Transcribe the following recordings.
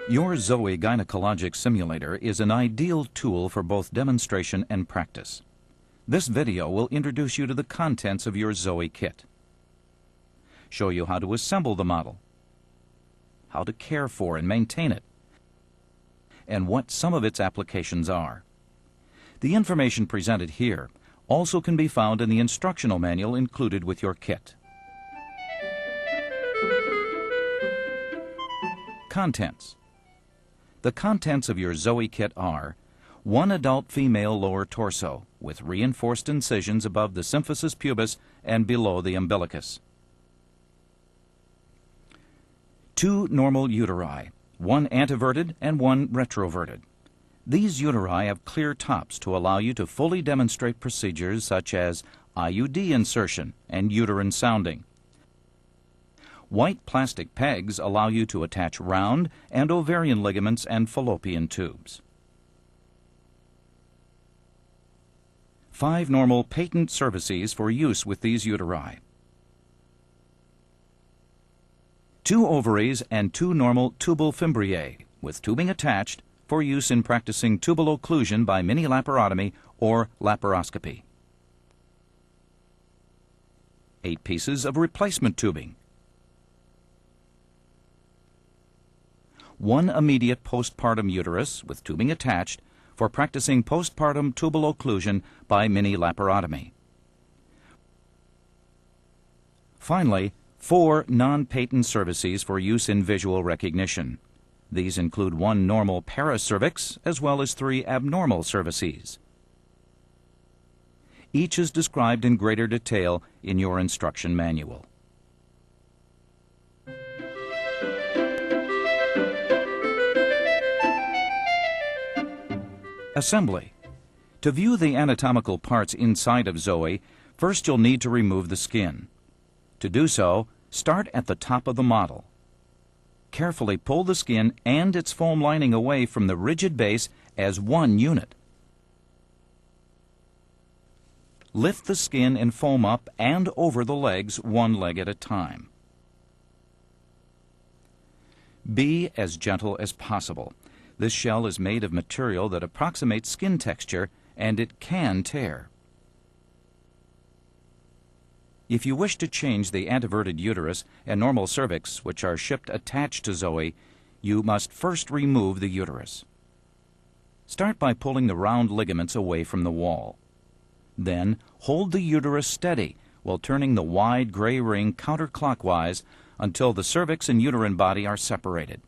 Your Zoe Gynecologic Simulator is an ideal tool for both demonstration and practice. This video will introduce you to the contents of your Zoe kit, show you how to assemble the model, how to care for and maintain it, and what some of its applications are. The information presented here also can be found in the instructional manual included with your kit. Contents. The contents of your Zoe kit are: one adult female lower torso with reinforced incisions above the symphysis pubis and below the umbilicus. Two normal uteri, one anteverted and one retroverted. These uteri have clear tops to allow you to fully demonstrate procedures such as IUD insertion and uterine sounding. White plastic pegs allow you to attach round and ovarian ligaments and fallopian tubes. 5 normal patent cervices for use with these uteri. 2 ovaries and 2 normal tubal fimbriae with tubing attached for use in practicing tubal occlusion by mini-laparotomy or laparoscopy. 8 pieces of replacement tubing. 1 immediate postpartum uterus with tubing attached for practicing postpartum tubal occlusion by mini-laparotomy. Finally, 4 non-patent cervices for use in visual recognition. These include 1 normal paracervix as well as 3 abnormal cervices. Each is described in greater detail in your instruction manual. Assembly. To view the anatomical parts inside of Zoe, first you'll need to remove the skin. To do so, start at the top of the model. Carefully pull the skin and its foam lining away from the rigid base as one unit. Lift the skin and foam up and over the legs, one leg at a time. Be as gentle as possible. This shell is made of material that approximates skin texture, and it can tear. If you wish to change the anteverted uterus and normal cervix, which are shipped attached to Zoe, you must first remove the uterus. Start by pulling the round ligaments away from the wall. Then hold the uterus steady while turning the wide gray ring counterclockwise until the cervix and uterine body are separated.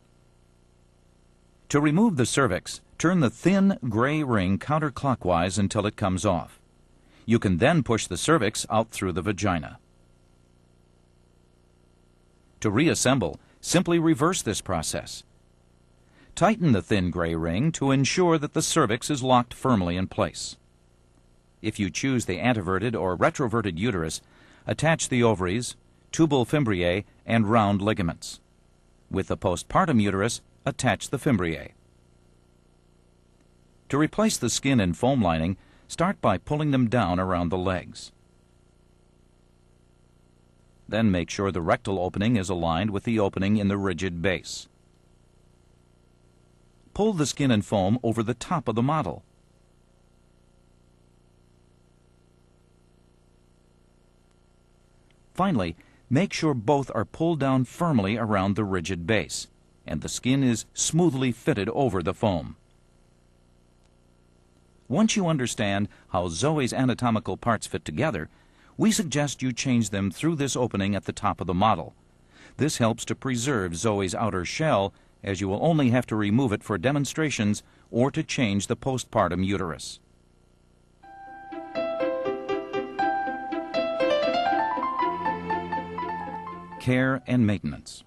To remove the cervix, turn the thin gray ring counterclockwise until it comes off. You can then push the cervix out through the vagina. To reassemble, simply reverse this process. Tighten the thin gray ring to ensure that the cervix is locked firmly in place. If you choose the anteverted or retroverted uterus, attach the ovaries, tubal fimbriae, and round ligaments. With the postpartum uterus, attach the fimbriae. To replace the skin and foam lining, start by pulling them down around the legs. Then make sure the rectal opening is aligned with the opening in the rigid base. Pull the skin and foam over the top of the model. Finally, make sure both are pulled down firmly around the rigid base, and the skin is smoothly fitted over the foam. Once you understand how Zoe's anatomical parts fit together, we suggest you change them through this opening at the top of the model. This helps to preserve Zoe's outer shell, as you will only have to remove it for demonstrations or to change the postpartum uterus. Care and maintenance.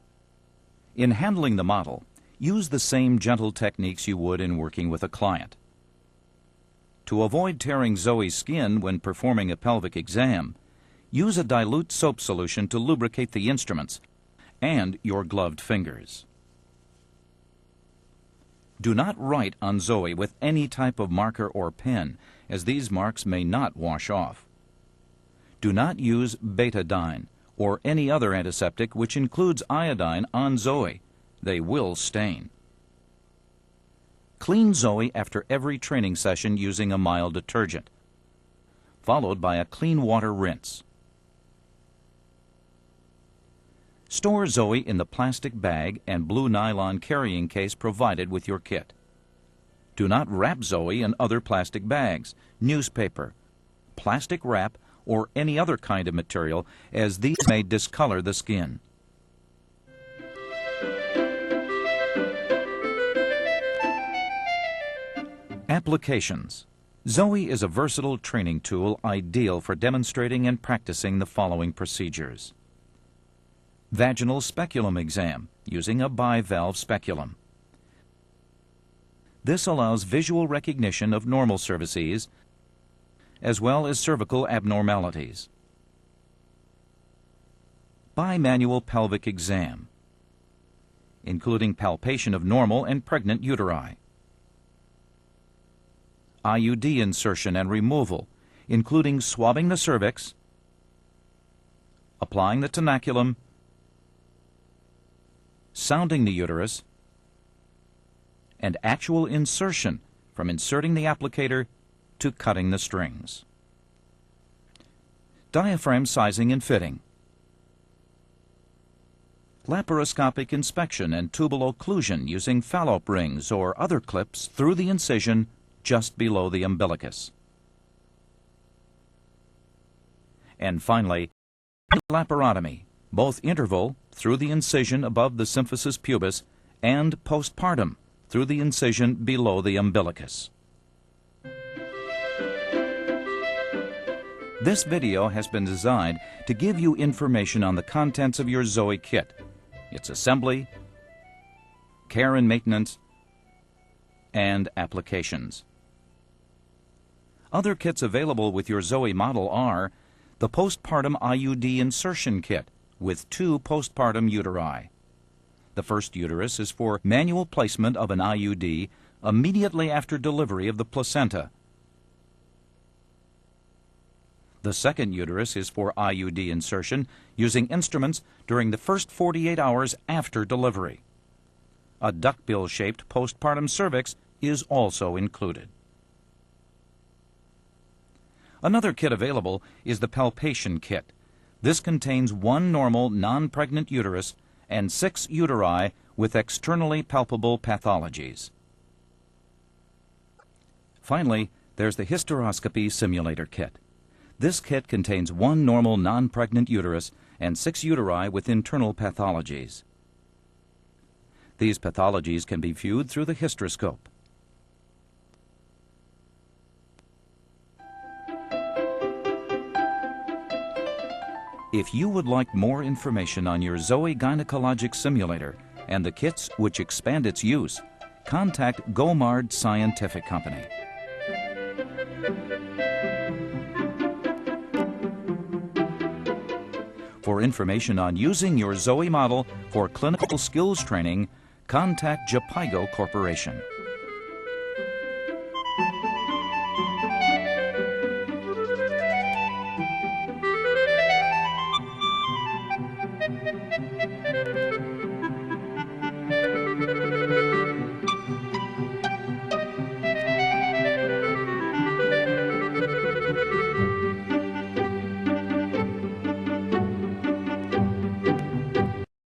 In handling the model, use the same gentle techniques you would in working with a client. To avoid tearing Zoe's skin when performing a pelvic exam, use a dilute soap solution to lubricate the instruments and your gloved fingers. Do not write on Zoe with any type of marker or pen, as these marks may not wash off. Do not use betadine or any other antiseptic which includes iodine on Zoe. They will stain. Clean Zoe after every training session using a mild detergent, followed by a clean water rinse. Store Zoe in the plastic bag and blue nylon carrying case provided with your kit. Do not wrap Zoe in other plastic bags, newspaper, plastic wrap, or any other kind of material, as these may discolor the skin. Applications. Zoe is a versatile training tool ideal for demonstrating and practicing the following procedures. Vaginal speculum exam using a bivalve speculum. This allows visual recognition of normal cervices as well as cervical abnormalities. Bimanual pelvic exam, including palpation of normal and pregnant uteri. IUD insertion and removal, including swabbing the cervix, applying the tenaculum, sounding the uterus, and actual insertion from inserting the applicator to cutting the strings. Diaphragm sizing and fitting. Laparoscopic inspection and tubal occlusion using Fallop rings or other clips through the incision just below the umbilicus. And finally, laparotomy, both interval through the incision above the symphysis pubis and postpartum through the incision below the umbilicus. This video has been designed to give you information on the contents of your Zoe kit, its assembly, care and maintenance, and applications. Other kits available with your Zoe model are the postpartum IUD insertion kit with 2 postpartum uteri. The first uterus is for manual placement of an IUD immediately after delivery of the placenta. The second uterus is for IUD insertion using instruments during the first 48 hours after delivery. A duckbill-shaped postpartum cervix is also included. Another kit available is the palpation kit. This contains 1 normal non-pregnant uterus and 6 uteri with externally palpable pathologies. Finally, there's the hysteroscopy simulator kit. This kit contains 1 normal non-pregnant uterus and 6 uteri with internal pathologies. These pathologies can be viewed through the hysteroscope. If you would like more information on your Zoe Gynecologic Simulator and the kits which expand its use, contact Gomard Scientific Company. For information on using your Zoe model for clinical skills training, contact Japaigo Corporation.